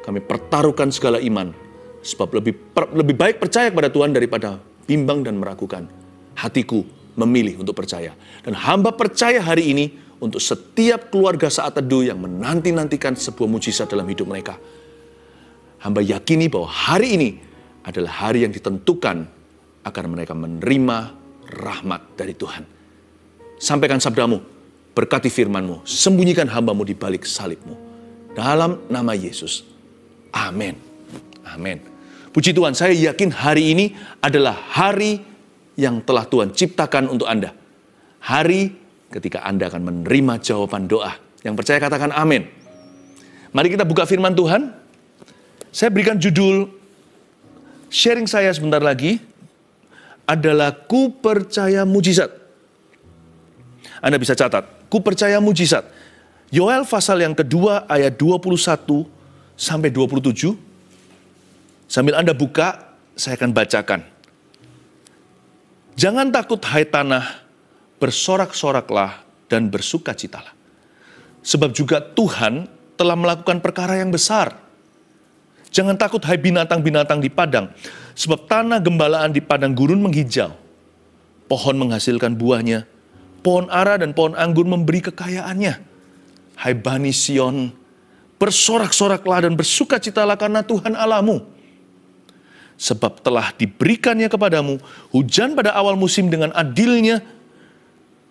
Kami pertaruhkan segala iman. Sebab lebih baik percaya kepada Tuhan daripada bimbang dan meragukan. Hatiku memilih untuk percaya. Dan hamba percaya hari ini untuk setiap keluarga saat teduh yang menanti-nantikan sebuah mujizat dalam hidup mereka. Hamba yakini bahwa hari ini adalah hari yang ditentukan agar mereka menerima rahmat dari Tuhan. Sampaikan sabdamu, berkati firman-Mu, sembunyikan hamba-Mu di balik salib-Mu. Dalam nama Yesus. Amin. Amin. Puji Tuhan, saya yakin hari ini adalah hari yang telah Tuhan ciptakan untuk Anda. Hari ketika Anda akan menerima jawaban doa. Yang percaya katakan amin. Mari kita buka firman Tuhan. Saya berikan judul sharing saya sebentar lagi adalah Ku Percaya Mujizat. Anda bisa catat, Ku Percaya Mujizat. Yoel pasal yang kedua ayat 21 sampai 27. Sambil Anda buka, saya akan bacakan. Jangan takut hai tanah, bersorak-soraklah dan bersukacitalah. Sebab juga Tuhan telah melakukan perkara yang besar. Jangan takut hai binatang-binatang di padang, sebab tanah gembalaan di padang gurun menghijau. Pohon menghasilkan buahnya, pohon ara dan pohon anggur memberi kekayaannya. Hai Bani Sion, bersorak-soraklah dan bersukacitalah karena Tuhan Allahmu. Sebab telah diberikannya kepadamu hujan pada awal musim dengan adilnya,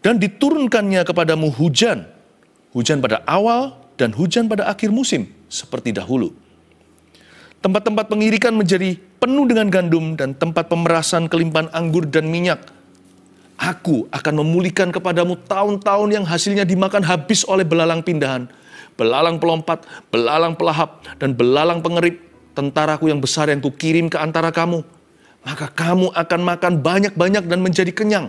dan diturunkannya kepadamu hujan. Hujan pada awal dan hujan pada akhir musim, seperti dahulu. Tempat-tempat pengirikan menjadi penuh dengan gandum, dan tempat pemerasan kelimpahan anggur dan minyak. Aku akan memulihkan kepadamu tahun-tahun yang hasilnya dimakan habis oleh belalang pindahan, belalang pelompat, belalang pelahap, dan belalang pengerip. Tentaraku yang besar yang kukirim ke antara kamu. Maka kamu akan makan banyak-banyak dan menjadi kenyang.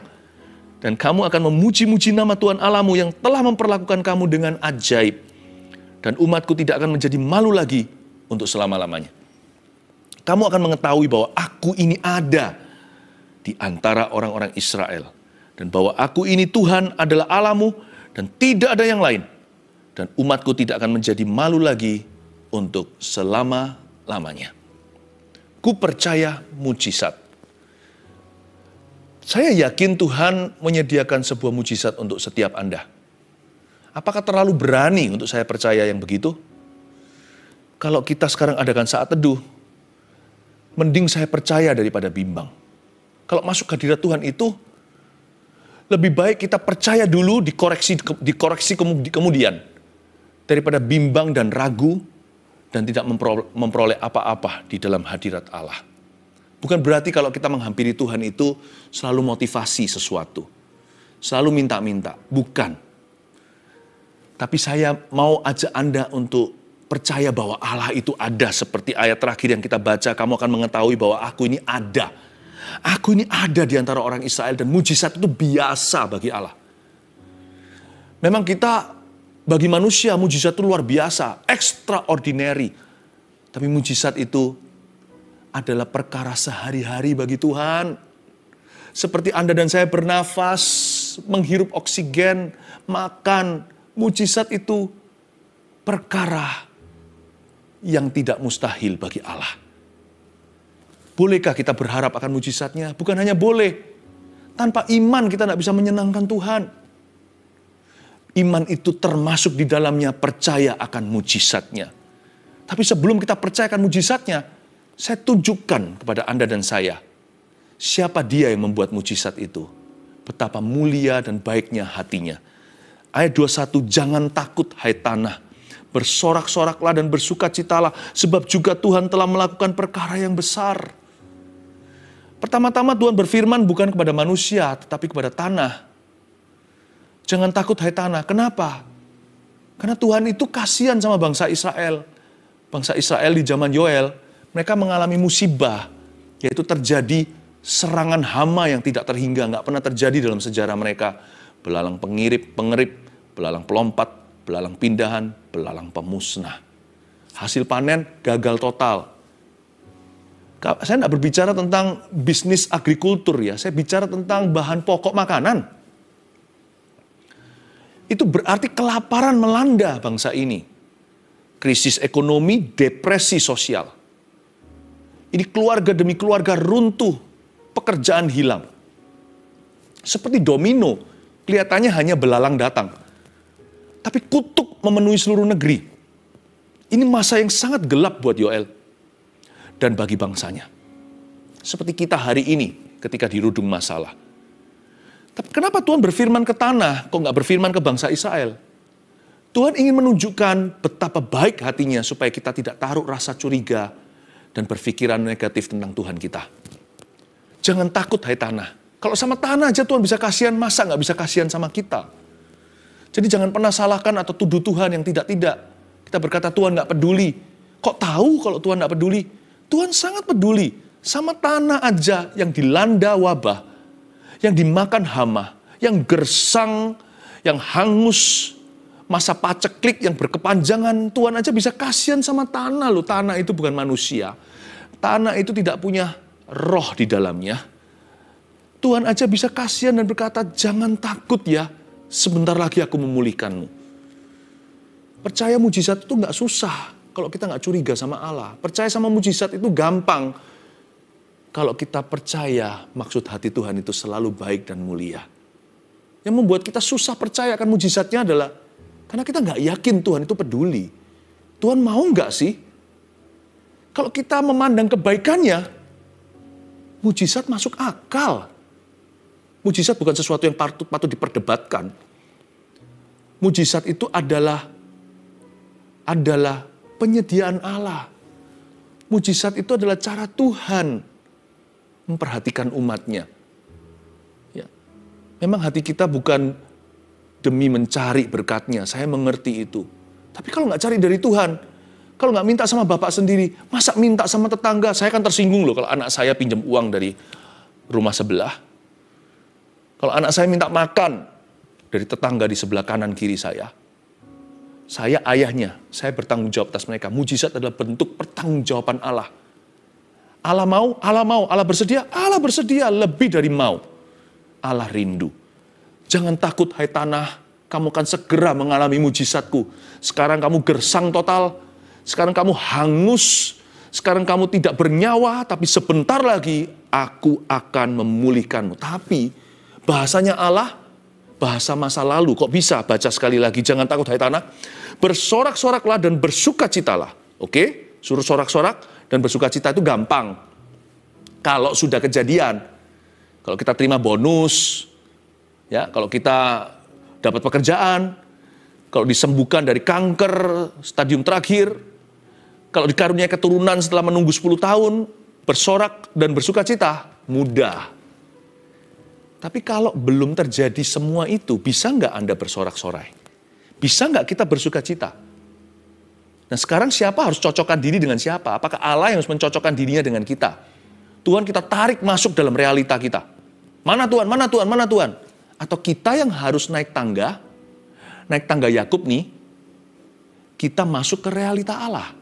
Dan kamu akan memuji-muji nama Tuhan Allahmu yang telah memperlakukan kamu dengan ajaib. Dan umatku tidak akan menjadi malu lagi untuk selama-lamanya. Kamu akan mengetahui bahwa aku ini ada di antara orang-orang Israel. Dan bahwa aku ini Tuhan adalah Allahmu dan tidak ada yang lain. Dan umatku tidak akan menjadi malu lagi untuk selama-lamanya. Ku percaya mujizat. Saya yakin Tuhan menyediakan sebuah mujizat untuk setiap Anda. Apakah terlalu berani untuk saya percaya yang begitu? Kalau kita sekarang adakan saat teduh, mending saya percaya daripada bimbang. Kalau masuk hadirat Tuhan itu, lebih baik kita percaya dulu, dikoreksi kemudian. Daripada bimbang dan ragu, dan tidak memperoleh apa-apa di dalam hadirat Allah. Bukan berarti kalau kita menghampiri Tuhan itu selalu motivasi sesuatu. Selalu minta-minta. Bukan. Tapi saya mau ajak Anda untuk percaya bahwa Allah itu ada. Seperti ayat terakhir yang kita baca, kamu akan mengetahui bahwa aku ini ada. Aku ini ada di antara orang Israel, dan mujizat itu biasa bagi Allah. Memang kita, bagi manusia, mujizat itu luar biasa, extraordinary. Tapi mujizat itu adalah perkara sehari-hari bagi Tuhan. Seperti Anda dan saya bernafas, menghirup oksigen, makan. Mujizat itu perkara yang tidak mustahil bagi Allah. Bolehkah kita berharap akan mujizatnya? Bukan hanya boleh. Tanpa iman kita tidak bisa menyenangkan Tuhan. Iman itu termasuk di dalamnya percaya akan mujizatnya. Tapi sebelum kita percayakan mujizatnya, saya tunjukkan kepada Anda dan saya, siapa dia yang membuat mujizat itu. Betapa mulia dan baiknya hatinya. Ayat 21, jangan takut hai tanah, bersorak-soraklah dan bersukacitalah, sebab juga Tuhan telah melakukan perkara yang besar. Pertama-tama Tuhan berfirman bukan kepada manusia, tetapi kepada tanah. Jangan takut hai tanah. Kenapa? Karena Tuhan itu kasihan sama bangsa Israel. Bangsa Israel di zaman Yoel, mereka mengalami musibah. Yaitu terjadi serangan hama yang tidak terhingga. Nggak pernah terjadi dalam sejarah mereka. Belalang pengerip, belalang pelompat, belalang pindahan, belalang pemusnah. Hasil panen gagal total. Saya tidak berbicara tentang bisnis agrikultur ya. Saya bicara tentang bahan pokok makanan. Itu berarti kelaparan melanda bangsa ini. krisis ekonomi, depresi sosial. Ini keluarga demi keluarga runtuh, pekerjaan hilang. Seperti domino, kelihatannya hanya belalang datang. Tapi kutuk memenuhi seluruh negeri. Ini masa yang sangat gelap buat Yoel dan bagi bangsanya. Seperti kita hari ini ketika dirudung masalah. Tapi kenapa Tuhan berfirman ke tanah, kok nggak berfirman ke bangsa Israel? Tuhan ingin menunjukkan betapa baik hatinya supaya kita tidak taruh rasa curiga dan berpikiran negatif tentang Tuhan kita. Jangan takut hai tanah. Kalau sama tanah aja Tuhan bisa kasihan, masa nggak bisa kasihan sama kita? Jadi jangan pernah salahkan atau tuduh Tuhan yang tidak-tidak. Kita berkata Tuhan nggak peduli. Kok tahu kalau Tuhan nggak peduli? Tuhan sangat peduli. Sama tanah aja yang dilanda wabah, yang dimakan hama, yang gersang, yang hangus, masa paceklik yang berkepanjangan, Tuhan aja bisa kasihan sama tanah loh. Tanah itu bukan manusia. Tanah itu tidak punya roh di dalamnya. Tuhan aja bisa kasihan dan berkata, jangan takut ya, sebentar lagi aku memulihkanmu. Percaya mujizat itu nggak susah kalau kita nggak curiga sama Allah. Percaya sama mujizat itu gampang kalau kita percaya maksud hati Tuhan itu selalu baik dan mulia. Yang membuat kita susah percaya akan mujizatnya adalah karena kita nggak yakin Tuhan itu peduli. Tuhan mau nggak sih? Kalau kita memandang kebaikannya, mujizat masuk akal. Mujizat bukan sesuatu yang patut diperdebatkan. Mujizat itu adalah penyediaan Allah. Mujizat itu adalah cara Tuhan memperhatikan umatnya. Ya. Memang hati kita bukan demi mencari berkatnya, saya mengerti itu. Tapi kalau nggak cari dari Tuhan, kalau nggak minta sama bapak sendiri, masa minta sama tetangga? Saya kan tersinggung loh kalau anak saya pinjam uang dari rumah sebelah. Kalau anak saya minta makan dari tetangga di sebelah kanan kiri saya ayahnya, saya bertanggung jawab atas mereka. Mujizat adalah bentuk pertanggungjawaban Allah. Allah mau, Allah bersedia lebih dari mau. Allah rindu. Jangan takut hai tanah, kamu akan segera mengalami mujizatku. Sekarang kamu gersang total, sekarang kamu hangus, sekarang kamu tidak bernyawa, tapi sebentar lagi aku akan memulihkanmu. Tapi bahasanya Allah, bahasa masa lalu. Kok bisa? Baca sekali lagi. Jangan takut hai tanah. Bersorak-soraklah dan bersukacitalah. Oke? Suruh sorak-sorak dan bersukacita itu gampang. Kalau sudah kejadian. Kalau kita terima bonus. Ya, kalau kita dapat pekerjaan. Kalau disembuhkan dari kanker stadium terakhir. Kalau dikaruniai keturunan setelah menunggu 10 tahun. Bersorak dan bersukacita. Mudah. Tapi kalau belum terjadi semua itu, bisa nggak Anda bersorak-sorai? Bisa nggak kita bersukacita? Nah sekarang siapa harus cocokkan diri dengan siapa? Apakah Allah yang harus mencocokkan dirinya dengan kita? Tuhan kita tarik masuk dalam realita kita. Mana Tuhan, mana Tuhan, mana Tuhan? Atau kita yang harus naik tangga Yakub nih, kita masuk ke realita Allah.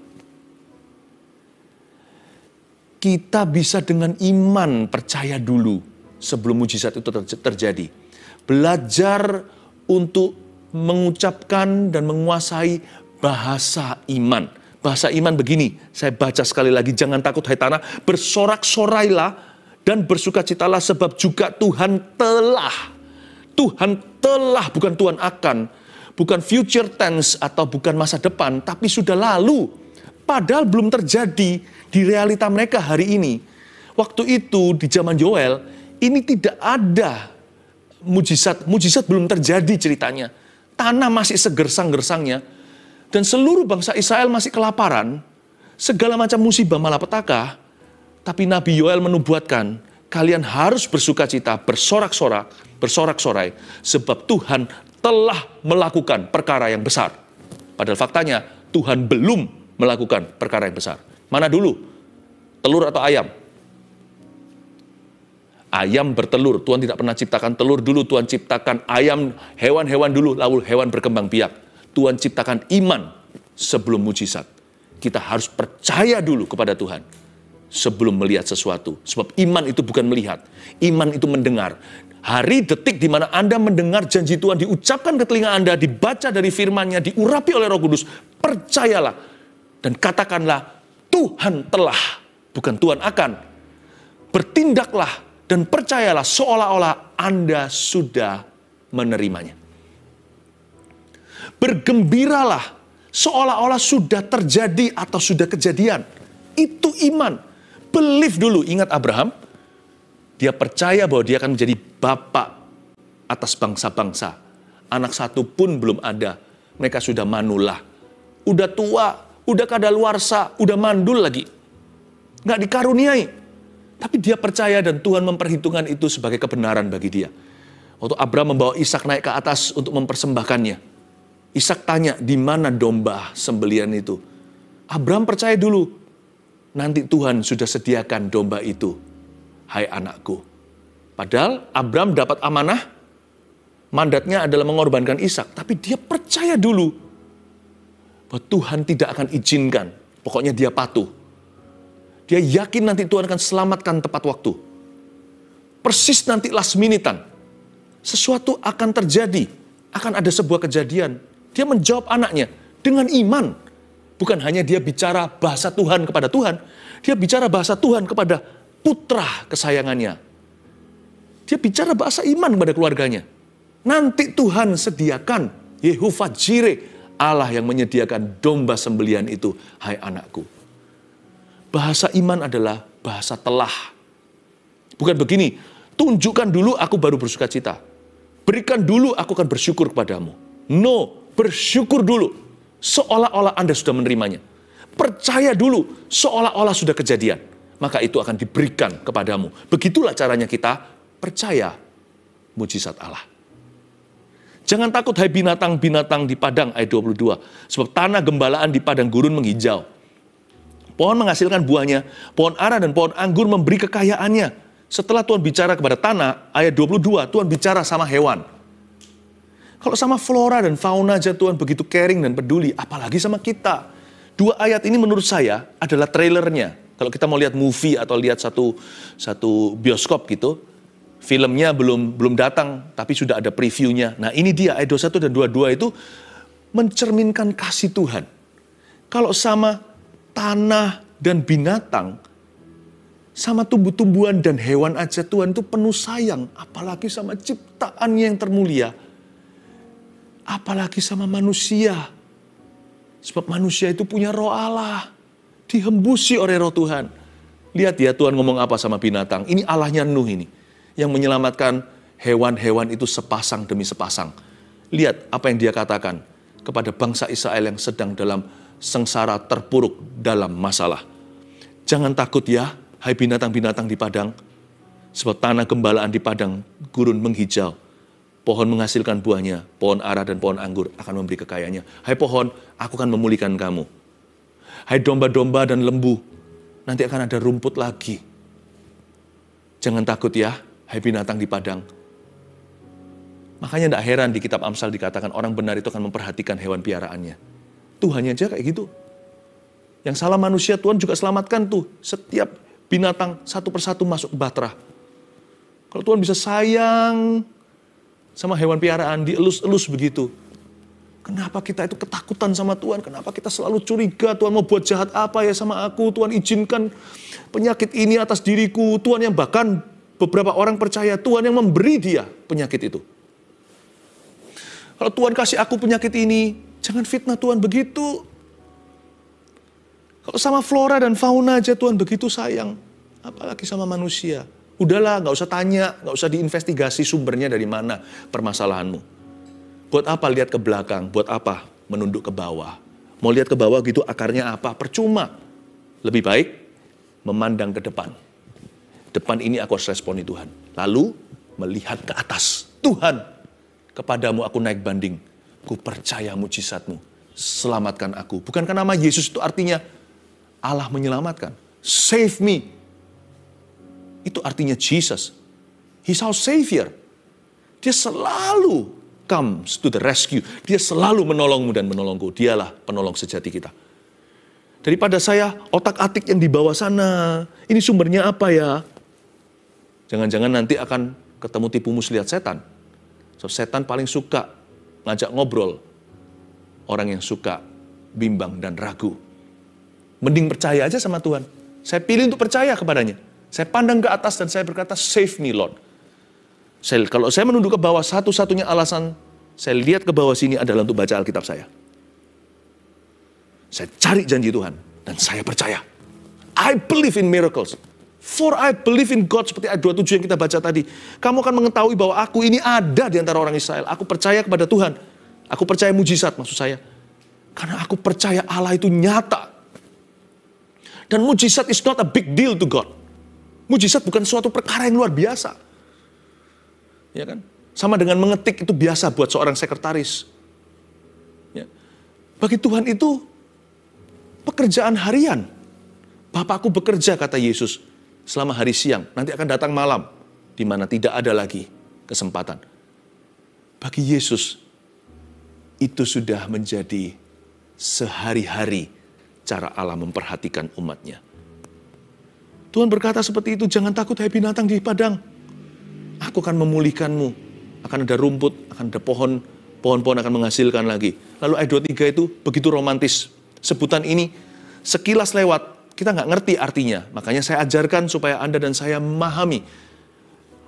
Kita bisa dengan iman percaya dulu. Sebelum mujizat itu terjadi. Belajar untuk mengucapkan dan menguasai bahasa iman. Bahasa iman begini, saya baca sekali lagi, jangan takut hai tanah, bersorak-sorailah dan bersukacitalah sebab juga Tuhan telah, bukan Tuhan akan, bukan future tense atau bukan masa depan, tapi sudah lalu. Padahal belum terjadi di realita mereka hari ini. Waktu itu di zaman Yoel, ini tidak ada mujizat belum terjadi ceritanya. Tanah masih segersang-gersangnya. Dan seluruh bangsa Israel masih kelaparan. Segala macam musibah malapetaka. Tapi Nabi Yoel menubuatkan, kalian harus bersukacita, bersorak-sorai. Sebab Tuhan telah melakukan perkara yang besar. Padahal faktanya, Tuhan belum melakukan perkara yang besar. Mana dulu? Telur atau ayam? Ayam bertelur, Tuhan tidak pernah ciptakan telur dulu, Tuhan ciptakan ayam, hewan-hewan dulu, lalu hewan berkembang biak. Tuhan ciptakan iman sebelum mujizat. Kita harus percaya dulu kepada Tuhan sebelum melihat sesuatu. Sebab iman itu bukan melihat, iman itu mendengar. Hari detik di mana Anda mendengar janji Tuhan diucapkan ke telinga Anda, dibaca dari firman-Nya, diurapi oleh Roh Kudus, percayalah dan katakanlah, Tuhan telah, bukan Tuhan akan. Bertindaklah dan percayalah seolah-olah Anda sudah menerimanya. Bergembiralah seolah-olah sudah terjadi atau sudah kejadian. Itu iman. Believe dulu, ingat Abraham. Dia percaya bahwa dia akan menjadi bapak atas bangsa-bangsa. Anak satu pun belum ada. Mereka sudah manula. Udah tua, udah kadaluarsa, udah mandul lagi. Nggak dikaruniai. Tapi dia percaya dan Tuhan memperhitungkan itu sebagai kebenaran bagi dia. Waktu Abraham membawa Ishak naik ke atas untuk mempersembahkannya. Ishak tanya, di mana domba sembelian itu? Abraham percaya dulu. Nanti Tuhan sudah sediakan domba itu. Hai anakku. Padahal Abraham dapat amanah, mandatnya adalah mengorbankan Ishak. Tapi dia percaya dulu bahwa Tuhan tidak akan izinkan. Pokoknya dia patuh. Dia yakin nanti Tuhan akan selamatkan tepat waktu. Persis nanti last minutean. Sesuatu akan terjadi. Akan ada sebuah kejadian. Dia menjawab anaknya dengan iman. Bukan hanya dia bicara bahasa Tuhan kepada Tuhan. Dia bicara bahasa Tuhan kepada putra kesayangannya. Dia bicara bahasa iman kepada keluarganya. Nanti Tuhan sediakan, Yehovah Jireh, Allah yang menyediakan domba sembelian itu, hai anakku. Bahasa iman adalah bahasa telah. Bukan begini, tunjukkan dulu aku baru bersuka cita. Berikan dulu aku akan bersyukur kepadamu. No, bersyukur dulu. Seolah-olah Anda sudah menerimanya. Percaya dulu, seolah-olah sudah kejadian. Maka itu akan diberikan kepadamu. Begitulah caranya kita percaya mujizat Allah. Jangan takut hai binatang-binatang di padang, ayat 22. Sebab tanah gembalaan di padang gurun menghijau. Pohon menghasilkan buahnya, pohon ara dan pohon anggur memberi kekayaannya. Setelah Tuhan bicara kepada tanah, ayat 22, Tuhan bicara sama hewan. Kalau sama flora dan fauna aja Tuhan begitu caring dan peduli, apalagi sama kita. Dua ayat ini menurut saya adalah trailernya. Kalau kita mau lihat movie atau lihat satu bioskop gitu, filmnya belum datang, tapi sudah ada previewnya. Nah ini dia, ayat 21 dan 22 itu mencerminkan kasih Tuhan. Kalau sama tanah dan binatang, sama tumbuh-tumbuhan dan hewan aja Tuhan itu penuh sayang. Apalagi sama ciptaannya yang termulia. Apalagi sama manusia. Sebab manusia itu punya roh Allah. Dihembusi oleh roh Tuhan. Lihat ya Tuhan ngomong apa sama binatang. Ini Allahnya Nuh ini. Yang menyelamatkan hewan-hewan itu sepasang demi sepasang. Lihat apa yang dia katakan kepada bangsa Israel yang sedang dalam sengsara terpuruk dalam masalah. Jangan takut ya, hai binatang-binatang di padang. Sebab tanah gembalaan di padang gurun menghijau. Pohon menghasilkan buahnya, pohon ara dan pohon anggur akan memberi kekayaannya. Hai pohon, aku akan memulihkan kamu. Hai domba-domba dan lembu, nanti akan ada rumput lagi. Jangan takut ya, hai binatang di padang. Makanya tidak heran di kitab Amsal dikatakan orang benar itu akan memperhatikan hewan piaraannya. Tuhannya aja kayak gitu. Yang salah manusia Tuhan juga selamatkan tuh. Setiap binatang satu persatu masuk ke bahtera. Kalau Tuhan bisa sayang sama hewan piaraan, dielus-elus begitu. Kenapa kita itu ketakutan sama Tuhan? Kenapa kita selalu curiga Tuhan mau buat jahat apa ya sama aku? Tuhan izinkan penyakit ini atas diriku. Tuhan yang bahkan beberapa orang percaya Tuhan yang memberi dia penyakit itu. Kalau Tuhan kasih aku penyakit ini, jangan fitnah Tuhan begitu. Kalau sama flora dan fauna aja Tuhan begitu sayang. Apalagi sama manusia. Udahlah, gak usah tanya, gak usah diinvestigasi sumbernya dari mana permasalahanmu. Buat apa lihat ke belakang? Buat apa menunduk ke bawah? Mau lihat ke bawah gitu akarnya apa? Percuma. Lebih baik memandang ke depan. Depan ini aku harus responi Tuhan. Lalu melihat ke atas. Tuhan, kepadamu aku naik banding. Ku percaya mujizatmu. Selamatkan aku. Bukankah nama Yesus itu artinya Allah menyelamatkan? Save me. Itu artinya Jesus. He's our Savior. Dia selalu comes to the rescue. Dia selalu menolongmu dan menolongku. Dialah penolong sejati kita. Daripada saya otak-atik yang di bawah sana. Ini sumbernya apa ya? Jangan-jangan nanti akan ketemu tipu muslihat setan. So, setan paling suka ngajak ngobrol orang yang suka bimbang dan ragu. Mending percaya aja sama Tuhan. Saya pilih untuk percaya kepadanya. Saya pandang ke atas dan saya berkata, save me Lord. Kalau saya menunduk ke bawah, satu-satunya alasan saya lihat ke bawah sini adalah untuk baca Alkitab saya. Saya cari janji Tuhan dan saya percaya. I believe in miracles. For I believe in God, seperti ayat 27 yang kita baca tadi. Kamu akan mengetahui bahwa aku ini ada di antara orang Israel. Aku percaya kepada Tuhan. Aku percaya mujizat maksud saya. Karena aku percaya Allah itu nyata. Dan mujizat is not a big deal to God. Mujizat bukan suatu perkara yang luar biasa. Ya kan? Sama dengan mengetik itu biasa buat seorang sekretaris. Ya. Bagi Tuhan itu pekerjaan harian. Bapakku bekerja, kata Yesus, selama hari siang. Nanti akan datang malam, di mana tidak ada lagi kesempatan. Bagi Yesus, itu sudah menjadi sehari-hari cara Allah memperhatikan umatnya. Tuhan berkata seperti itu, jangan takut hai binatang di padang. Aku akan memulihkanmu. Akan ada rumput, akan ada pohon-pohon akan menghasilkan lagi. Lalu ayat 23 itu begitu romantis. Sebutan ini sekilas lewat, kita nggak ngerti artinya. Makanya saya ajarkan supaya Anda dan saya memahami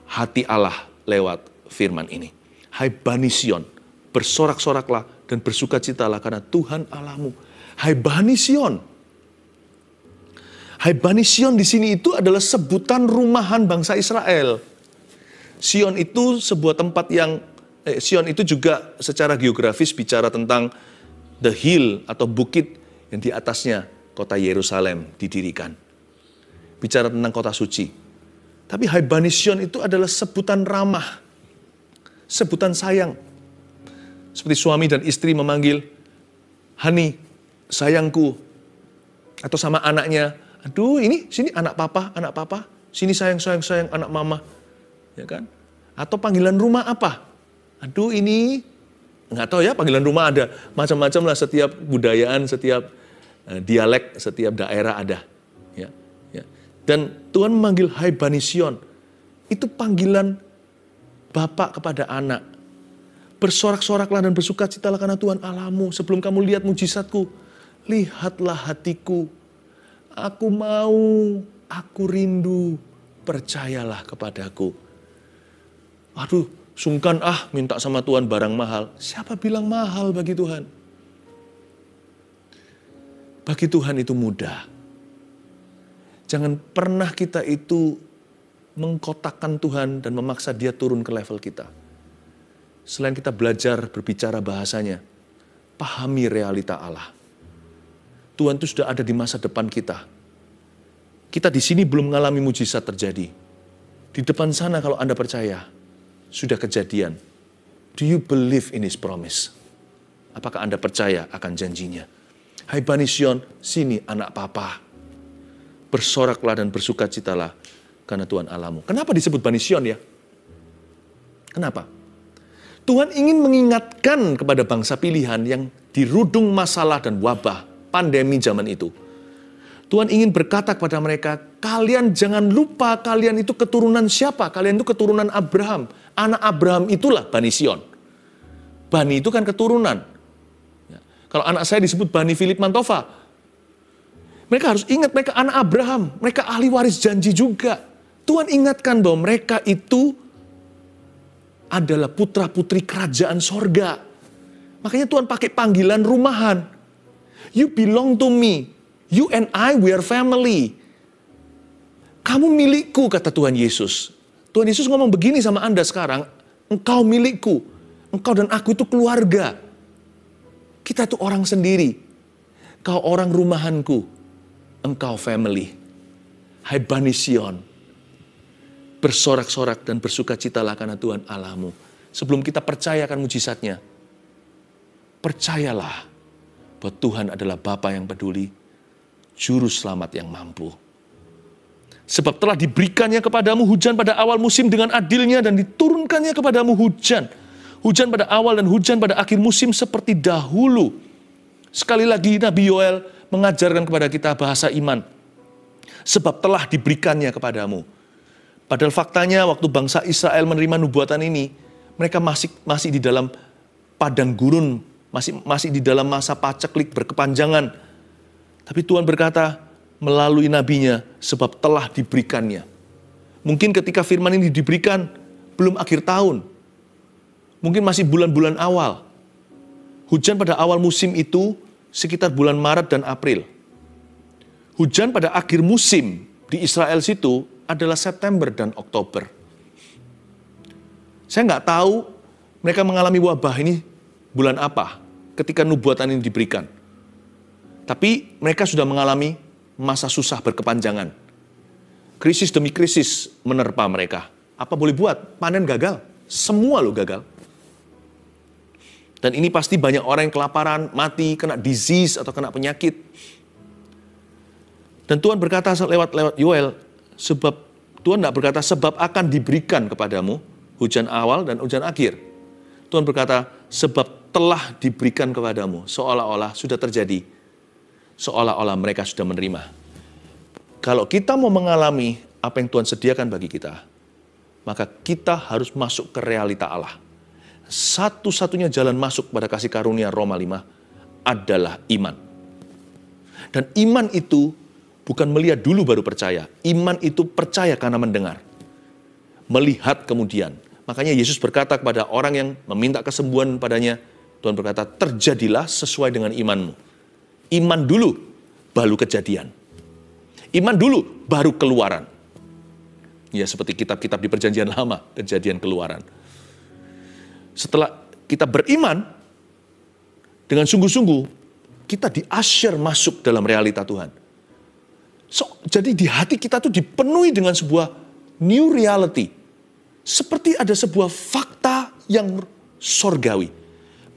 hati Allah lewat firman ini. Hai Bani Sion, bersorak-soraklah dan bersukacitalah karena Tuhan Allahmu. Hai Bani Sion. Hai Bani Sion di sini itu adalah sebutan rumahan bangsa Israel. Sion itu sebuah tempat yang, Sion itu juga secara geografis bicara tentang the hill atau bukit yang di atasnya kota Yerusalem didirikan. Bicara tentang kota suci. Tapi hai Bani Sion itu adalah sebutan ramah. Sebutan sayang. Seperti suami dan istri memanggil, Hani, sayangku. Atau sama anaknya, aduh ini sini anak papa. Sini sayang, anak mama. Ya kan? Atau panggilan rumah apa? Aduh ini, nggak tahu ya panggilan rumah ada. Macam-macam lah setiap budayaan, setiap dialek, setiap daerah ada. Ya. Dan Tuhan memanggil hai Bani Sion. Itu panggilan Bapak kepada anak. Bersorak-soraklah dan bersukacitalah karena Tuhan Allahmu. Sebelum kamu lihat mujizatku, lihatlah hatiku. Aku mau, aku rindu, percayalah kepadaku. Aduh, sungkan minta sama Tuhan barang mahal. Siapa bilang mahal bagi Tuhan? Bagi Tuhan itu mudah. Jangan pernah kita itu mengkotakkan Tuhan dan memaksa dia turun ke level kita. Selain kita belajar berbicara bahasanya, pahami realita Allah. Tuhan itu sudah ada di masa depan kita. Kita di sini belum mengalami mujizat terjadi. Di depan sana kalau Anda percaya, sudah kejadian. Do you believe in His promise? Apakah Anda percaya akan janjinya? Hai Bani Sion, sini anak papa. Bersoraklah dan bersukacitalah karena Tuhan Allahmu. Kenapa disebut Bani Sion ya? Kenapa? Tuhan ingin mengingatkan kepada bangsa pilihan yang dirudung masalah dan wabah pandemi zaman itu. Tuhan ingin berkata kepada mereka, kalian jangan lupa kalian itu keturunan siapa? Kalian itu keturunan Abraham. Anak Abraham itulah Bani Sion. Bani itu kan keturunan. Ya. Kalau anak saya disebut Bani Philip Mantova, mereka harus ingat mereka anak Abraham. Mereka ahli waris janji juga. Tuhan ingatkan bahwa mereka itu adalah putra-putri kerajaan sorga. Makanya Tuhan pakai panggilan rumahan. You belong to me. You and I, we are family. Kamu milikku, kata Tuhan Yesus. Tuhan Yesus ngomong begini sama Anda sekarang. Engkau milikku. Engkau dan aku itu keluarga. Kita itu orang sendiri. Kau orang rumahanku. Engkau family. Hai Bani Sion. Bersorak-sorak dan bersukacitalah karena Tuhan Allahmu. Sebelum kita percayakan mujizatnya, percayalah bahwa Tuhan adalah Bapa yang peduli, Juru Selamat yang mampu. Sebab telah diberikannya kepadamu hujan pada awal musim dengan adilnya dan diturunkannya kepadamu hujan. Hujan pada awal dan hujan pada akhir musim seperti dahulu. Sekali lagi Nabi Yoel mengajarkan kepada kita bahasa iman. Sebab telah diberikannya kepadamu. Padahal faktanya waktu bangsa Israel menerima nubuatan ini, mereka masih di dalam padang gurun, masih di dalam masa paceklik berkepanjangan. Tapi Tuhan berkata melalui nabinya, sebab telah diberikannya. Mungkin ketika firman ini diberikan, belum akhir tahun. Mungkin masih bulan-bulan awal. Hujan pada awal musim itu sekitar bulan Maret dan April. Hujan pada akhir musim di Israel situ adalah September dan Oktober. Saya nggak tahu mereka mengalami wabah ini bulan apa ketika nubuatan ini diberikan. Tapi mereka sudah mengalami masa susah berkepanjangan. Krisis demi krisis menerpa mereka. Apa boleh buat? Panen gagal. Semua lo gagal. Dan ini pasti banyak orang yang kelaparan, mati, kena disease atau kena penyakit. Dan Tuhan berkata lewat Yoel, sebab Tuhan tidak berkata sebab akan diberikan kepadamu hujan awal dan hujan akhir. Tuhan berkata sebab telah diberikan kepadamu, seolah-olah sudah terjadi, seolah-olah mereka sudah menerima. Kalau kita mau mengalami apa yang Tuhan sediakan bagi kita, maka kita harus masuk ke realita Allah. Satu-satunya jalan masuk pada kasih karunia Roma 5 adalah iman. Dan iman itu bukan melihat dulu baru percaya. Iman itu percaya karena mendengar. Melihat kemudian. Makanya Yesus berkata kepada orang yang meminta kesembuhan padanya, Tuhan berkata, terjadilah sesuai dengan imanmu. Iman dulu, baru kejadian. Iman dulu, baru keluaran. Ya seperti kitab-kitab di perjanjian lama, kejadian keluaran. Setelah kita beriman, dengan sungguh-sungguh, kita di-usher masuk dalam realita Tuhan. Jadi di hati kita tuh dipenuhi dengan sebuah new reality. Seperti ada sebuah fakta yang sorgawi.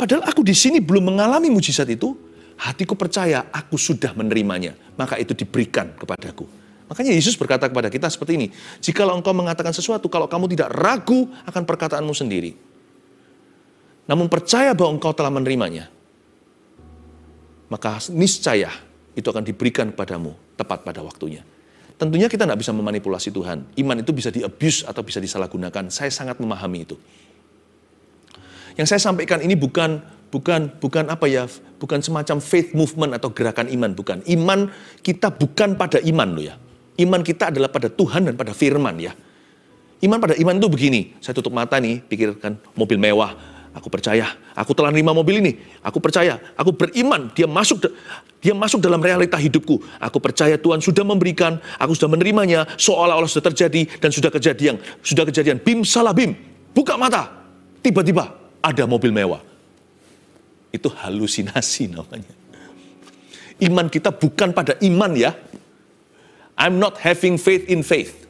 Padahal aku di sini belum mengalami mujizat itu, hatiku percaya aku sudah menerimanya. Maka itu diberikan kepadaku. Makanya Yesus berkata kepada kita seperti ini. Jikalau engkau mengatakan sesuatu, kalau kamu tidak ragu akan perkataanmu sendiri. Namun percaya bahwa engkau telah menerimanya, maka niscaya itu akan diberikan kepadamu tepat pada waktunya. Tentunya kita tidak bisa memanipulasi Tuhan. Iman itu bisa di-abuse atau bisa disalahgunakan. Saya sangat memahami itu. Yang saya sampaikan ini bukan semacam faith movement atau gerakan iman, bukan. Iman kita bukan pada iman loh ya. Iman kita adalah pada Tuhan dan pada firman ya. Iman pada iman itu begini, saya tutup mata nih, pikirkan mobil mewah. Aku percaya, aku telah menerima mobil ini. Aku percaya, aku beriman, dia masuk dalam realita hidupku. Aku percaya Tuhan sudah memberikan, aku sudah menerimanya, seolah-olah sudah terjadi dan sudah kejadian. Bim salah bim, buka mata, tiba-tiba ada mobil mewah. Itu halusinasi namanya. Iman kita bukan pada iman ya. I'm not having faith in faith.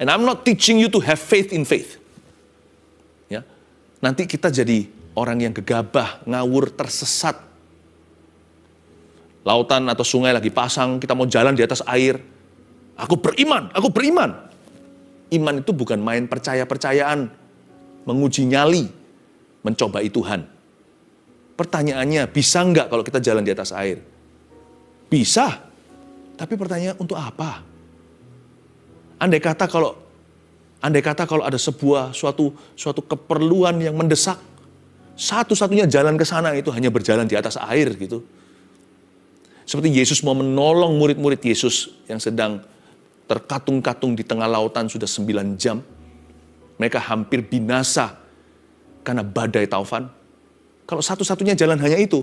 And I'm not teaching you to have faith in faith. Ya. Nanti kita jadi orang yang gegabah, ngawur, tersesat. Lautan atau sungai lagi pasang, kita mau jalan di atas air. Aku beriman. Iman itu bukan main percaya-percayaan, menguji nyali, mencobai Tuhan. Pertanyaannya, bisa nggak kalau kita jalan di atas air? Bisa. Tapi pertanyaan untuk apa? Andai kata kalau ada suatu keperluan yang mendesak, satu-satunya jalan ke sana itu hanya berjalan di atas air gitu. Seperti Yesus mau menolong murid-murid Yesus yang sedang terkatung-katung di tengah lautan sudah 9 jam. Mereka hampir binasa karena badai taufan. Kalau satu-satunya jalan hanya itu,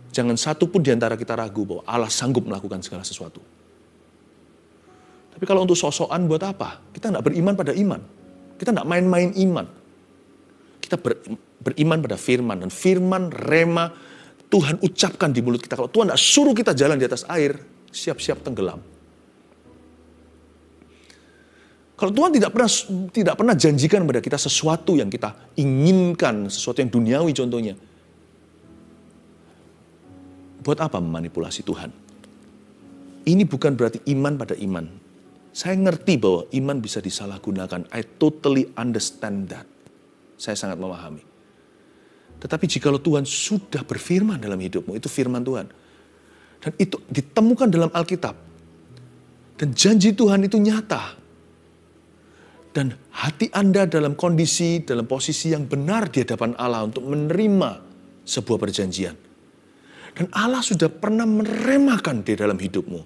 jangan satu pun di antara kita ragu bahwa Allah sanggup melakukan segala sesuatu. Tapi kalau untuk sosokan buat apa? Kita tidak beriman pada iman. Kita tidak main-main iman. Kita beriman pada firman. Dan firman, rema, Tuhan ucapkan di mulut kita. Kalau Tuhan tidak suruh kita jalan di atas air, siap-siap tenggelam. Kalau Tuhan tidak pernah janjikan pada kita sesuatu yang kita inginkan, sesuatu yang duniawi contohnya. Buat apa memanipulasi Tuhan? Ini bukan berarti iman pada iman. Saya ngerti bahwa iman bisa disalahgunakan. I totally understand that. Saya sangat memahami. Tetapi jikalau Tuhan sudah berfirman dalam hidupmu, itu firman Tuhan. Dan itu ditemukan dalam Alkitab. Dan janji Tuhan itu nyata. Dan hati Anda dalam kondisi, dalam posisi yang benar di hadapan Allah untuk menerima sebuah perjanjian. Dan Allah sudah pernah meremakan di dalam hidupmu.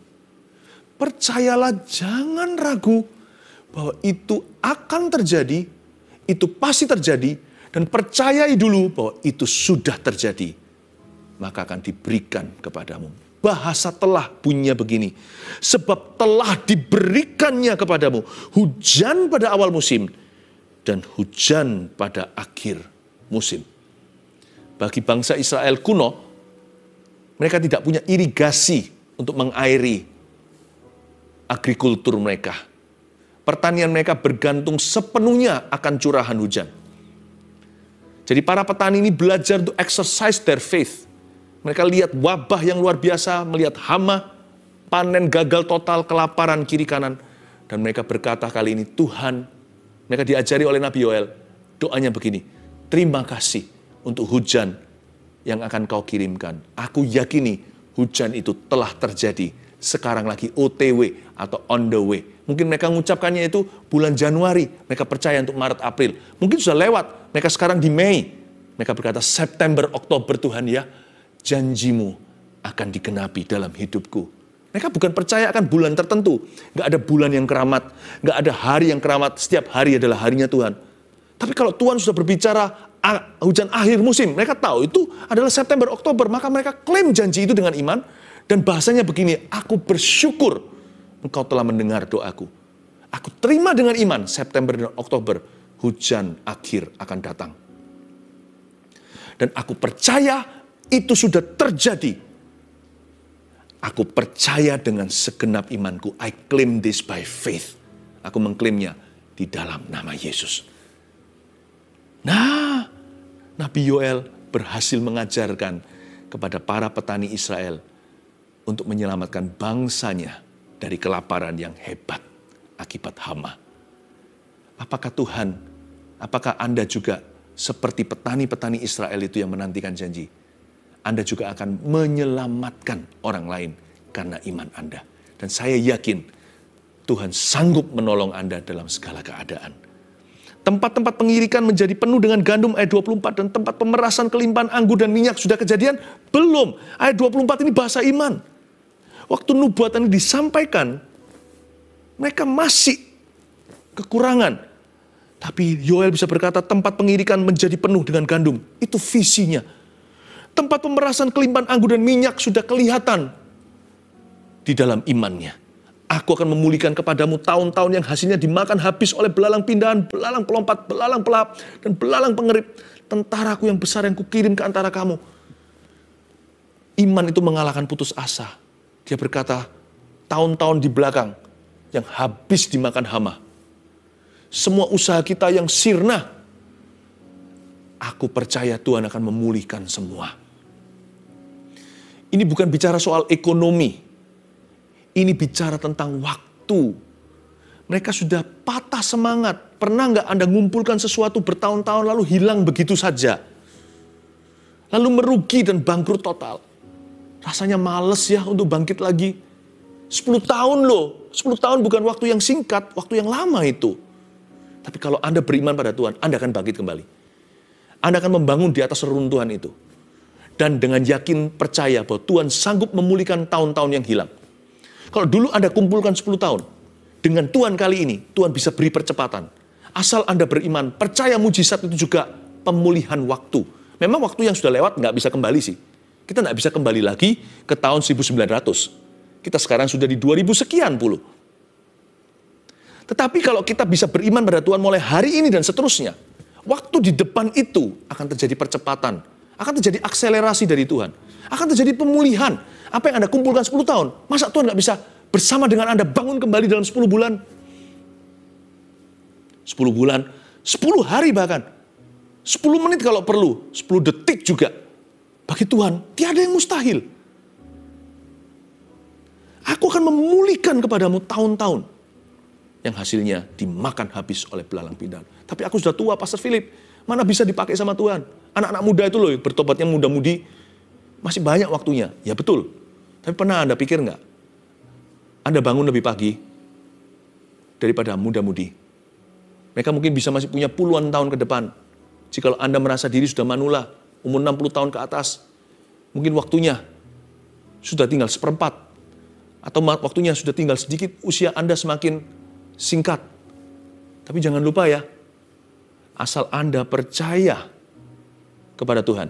Percayalah, jangan ragu bahwa itu akan terjadi, itu pasti terjadi, dan percayai dulu bahwa itu sudah terjadi. Maka akan diberikan kepadamu. Bahasa telah bunyinya begini, sebab telah diberikannya kepadamu hujan pada awal musim dan hujan pada akhir musim. Bagi bangsa Israel kuno, mereka tidak punya irigasi untuk mengairi agrikultur mereka. Pertanian mereka bergantung sepenuhnya akan curahan hujan. Jadi para petani ini belajar untuk exercise their faith. Mereka lihat wabah yang luar biasa, melihat hama, panen gagal total, kelaparan kiri kanan. Dan mereka berkata kali ini, Tuhan, mereka diajari oleh Nabi Yoel, doanya begini, terima kasih untuk hujan yang akan kau kirimkan. Aku yakini hujan itu telah terjadi, sekarang lagi OTW atau on the way. Mungkin mereka mengucapkannya itu bulan Januari, mereka percaya untuk Maret, April. Mungkin sudah lewat, mereka sekarang di Mei. Mereka berkata, September, Oktober Tuhan ya, janjimu akan digenapi dalam hidupku. Mereka bukan percaya akan bulan tertentu. Nggak ada bulan yang keramat. Nggak ada hari yang keramat. Setiap hari adalah harinya Tuhan. Tapi kalau Tuhan sudah berbicara hujan akhir musim, mereka tahu itu adalah September, Oktober. Maka mereka klaim janji itu dengan iman. Dan bahasanya begini, aku bersyukur engkau telah mendengar doaku. Aku terima dengan iman, September dan Oktober, hujan akhir akan datang. Dan aku percaya itu sudah terjadi. Aku percaya dengan segenap imanku. I claim this by faith. Aku mengklaimnya di dalam nama Yesus. Nah, Nabi Yoel berhasil mengajarkan kepada para petani Israel untuk menyelamatkan bangsanya dari kelaparan yang hebat akibat hama. Apakah Tuhan, apakah Anda juga seperti petani-petani Israel itu yang menantikan janji? Anda juga akan menyelamatkan orang lain karena iman Anda. Dan saya yakin Tuhan sanggup menolong Anda dalam segala keadaan. Tempat-tempat pengirikan menjadi penuh dengan gandum ayat 24 dan tempat pemerasan kelimpahan anggur dan minyak sudah kejadian? Belum. Ayat 24 ini bahasa iman. Waktu nubuatan ini disampaikan, mereka masih kekurangan. Tapi Yoel bisa berkata tempat pengirikan menjadi penuh dengan gandum. Itu visinya. Tempat pemerasan kelimpahan anggur dan minyak sudah kelihatan di dalam imannya. Aku akan memulihkan kepadamu tahun-tahun yang hasilnya dimakan habis oleh belalang pindahan, belalang pelompat, belalang pelahap, dan belalang pengerip. Tentaraku yang besar yang kukirim ke antara kamu. Iman itu mengalahkan putus asa. Dia berkata, tahun-tahun di belakang yang habis dimakan hama. Semua usaha kita yang sirna, aku percaya Tuhan akan memulihkan semua. Ini bukan bicara soal ekonomi. Ini bicara tentang waktu. Mereka sudah patah semangat. Pernah nggak Anda ngumpulkan sesuatu bertahun-tahun lalu hilang begitu saja? Lalu merugi dan bangkrut total. Rasanya males ya untuk bangkit lagi. 10 tahun loh. 10 tahun bukan waktu yang singkat, waktu yang lama itu. Tapi kalau Anda beriman pada Tuhan, Anda akan bangkit kembali. Anda akan membangun di atas reruntuhan itu. Dan dengan yakin percaya bahwa Tuhan sanggup memulihkan tahun-tahun yang hilang. Kalau dulu Anda kumpulkan 10 tahun, dengan Tuhan kali ini, Tuhan bisa beri percepatan. Asal Anda beriman, percaya mujizat itu juga pemulihan waktu. Memang waktu yang sudah lewat nggak bisa kembali sih. Kita nggak bisa kembali lagi ke tahun 1900. Kita sekarang sudah di 2000 sekian puluh. Tetapi kalau kita bisa beriman pada Tuhan mulai hari ini dan seterusnya, waktu di depan itu akan terjadi percepatan. Akan terjadi akselerasi dari Tuhan. Akan terjadi pemulihan. Apa yang Anda kumpulkan 10 tahun, masa Tuhan nggak bisa bersama dengan Anda bangun kembali dalam 10 bulan? 10 bulan, 10 hari bahkan. 10 menit kalau perlu, 10 detik juga. Bagi Tuhan, tiada yang mustahil. Aku akan memulihkan kepadamu tahun-tahun yang hasilnya dimakan habis oleh belalang pindahan. Tapi aku sudah tua, Pastor Philip. Mana bisa dipakai sama Tuhan? Anak-anak muda itu loh, bertobatnya muda-mudi. Masih banyak waktunya. Ya betul. Tapi pernah Anda pikir nggak? Anda bangun lebih pagi daripada muda-mudi. Mereka mungkin bisa masih punya puluhan tahun ke depan. Jikalau Anda merasa diri sudah manula, umur 60 tahun ke atas, mungkin waktunya sudah tinggal seperempat. Atau waktunya sudah tinggal sedikit, usia Anda semakin singkat. Tapi jangan lupa ya, asal Anda percaya kepada Tuhan,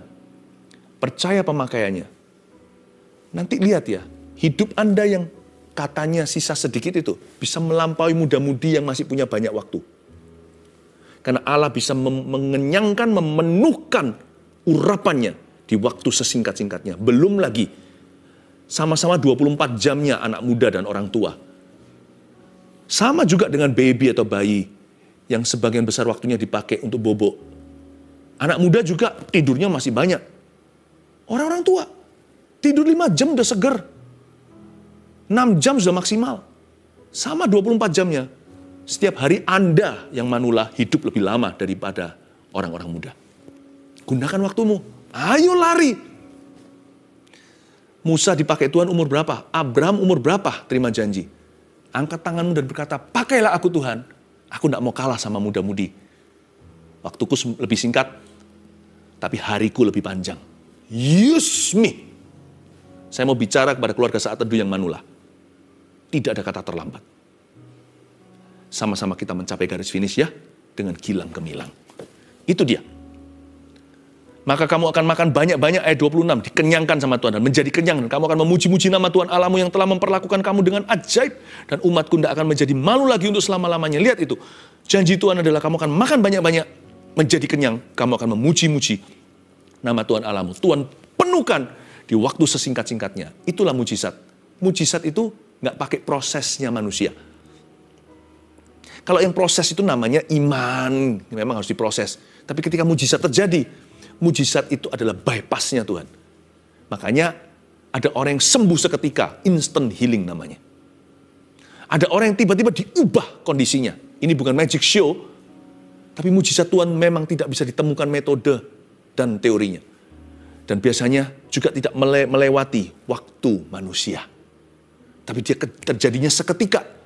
percaya pemakaiannya, nanti lihat ya, hidup Anda yang katanya sisa sedikit itu bisa melampaui muda-mudi yang masih punya banyak waktu. Karena Allah bisa mengenyangkan, memenuhkan urapannya di waktu sesingkat-singkatnya. Belum lagi sama-sama 24 jamnya anak muda dan orang tua. Sama juga dengan baby atau bayi yang sebagian besar waktunya dipakai untuk bobo. Anak muda juga tidurnya masih banyak. Orang-orang tua tidur 5 jam udah seger. 6 jam sudah maksimal. Sama 24 jamnya. Setiap hari Anda yang manula hidup lebih lama daripada orang-orang muda. Gunakan waktumu. Ayo lari. Musa dipakai Tuhan umur berapa? Abraham umur berapa terima janji? Angkat tanganmu dan berkata, pakailah aku Tuhan. Aku tidak mau kalah sama muda-mudi. Waktuku lebih singkat, tapi hariku lebih panjang. Use me. Saya mau bicara kepada keluarga Saat Teduh yang manula. Tidak ada kata terlambat. Sama-sama kita mencapai garis finish ya, dengan gilang gemilang. Itu dia. Maka kamu akan makan banyak-banyak, ayat 26, dikenyangkan sama Tuhan dan menjadi kenyang. Dan kamu akan memuji-muji nama Tuhan Allahmu yang telah memperlakukan kamu dengan ajaib. Dan umatku tidak akan menjadi malu lagi untuk selama-lamanya. Lihat itu, janji Tuhan adalah kamu akan makan banyak-banyak, menjadi kenyang. Kamu akan memuji-muji nama Tuhan Allahmu. Tuhan penuhkan di waktu sesingkat-singkatnya. Itulah mujizat. Mujizat itu nggak pakai prosesnya manusia. Kalau yang proses itu namanya iman, memang harus diproses. Tapi ketika mujizat terjadi, mujizat itu adalah bypassnya Tuhan. Makanya ada orang yang sembuh seketika, instant healing namanya. Ada orang yang tiba-tiba diubah kondisinya. Ini bukan magic show, tapi mujizat Tuhan memang tidak bisa ditemukan metode dan teorinya. Dan biasanya juga tidak melewati waktu manusia. Tapi dia terjadinya seketika.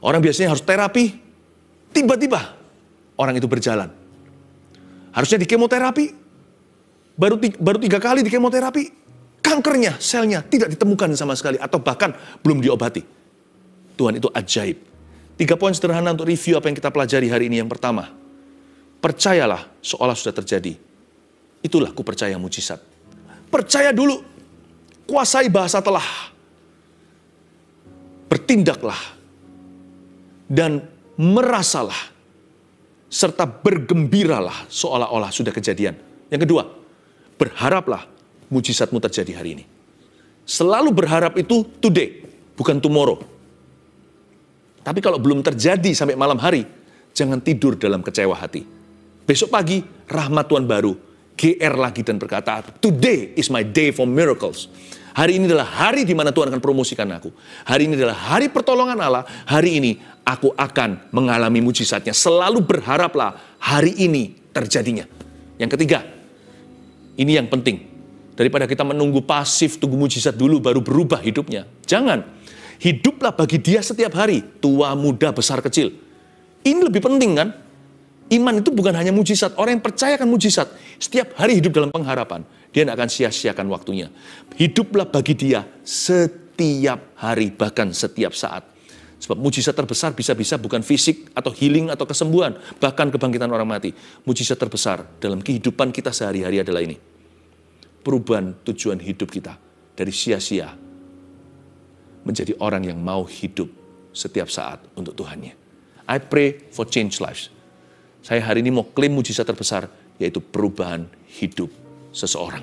Orang biasanya harus terapi, tiba-tiba orang itu berjalan. Harusnya di kemoterapi, baru 3 kali di kemoterapi, kankernya, selnya tidak ditemukan sama sekali, atau bahkan belum diobati. Tuhan itu ajaib. 3 poin sederhana untuk review apa yang kita pelajari hari ini. Yang pertama, percayalah seolah sudah terjadi. Itulah ku percaya mujizat. Percaya dulu, kuasai bahasa telah. Bertindaklah. Dan merasalah, serta bergembiralah seolah-olah sudah kejadian. Yang kedua, berharaplah mujizatmu terjadi hari ini. Selalu berharap itu today, bukan tomorrow. Tapi kalau belum terjadi sampai malam hari, jangan tidur dalam kecewa hati. Besok pagi, rahmat Tuhan baru, GR lagi dan berkata, today is my day for miracles. Hari ini adalah hari di mana Tuhan akan promosikan aku. Hari ini adalah hari pertolongan Allah. Hari ini aku akan mengalami mujizatnya. Selalu berharaplah hari ini terjadinya. Yang ketiga, ini yang penting. Daripada kita menunggu pasif, tunggu mujizat dulu baru berubah hidupnya. Jangan. Hiduplah bagi dia setiap hari. Tua, muda, besar, kecil. Ini lebih penting kan? Iman itu bukan hanya mujizat. Orang yang percayakan mujizat, setiap hari hidup dalam pengharapan. Dia tidak akan sia-siakan waktunya. Hiduplah bagi dia setiap hari, bahkan setiap saat. Sebab mujizat terbesar bisa-bisa bukan fisik atau healing atau kesembuhan, bahkan kebangkitan orang mati. Mujizat terbesar dalam kehidupan kita sehari-hari adalah ini. Perubahan tujuan hidup kita dari sia-sia menjadi orang yang mau hidup setiap saat untuk Tuhannya. I pray for change lives. Saya hari ini mau klaim mujizat terbesar, yaitu perubahan hidup seseorang.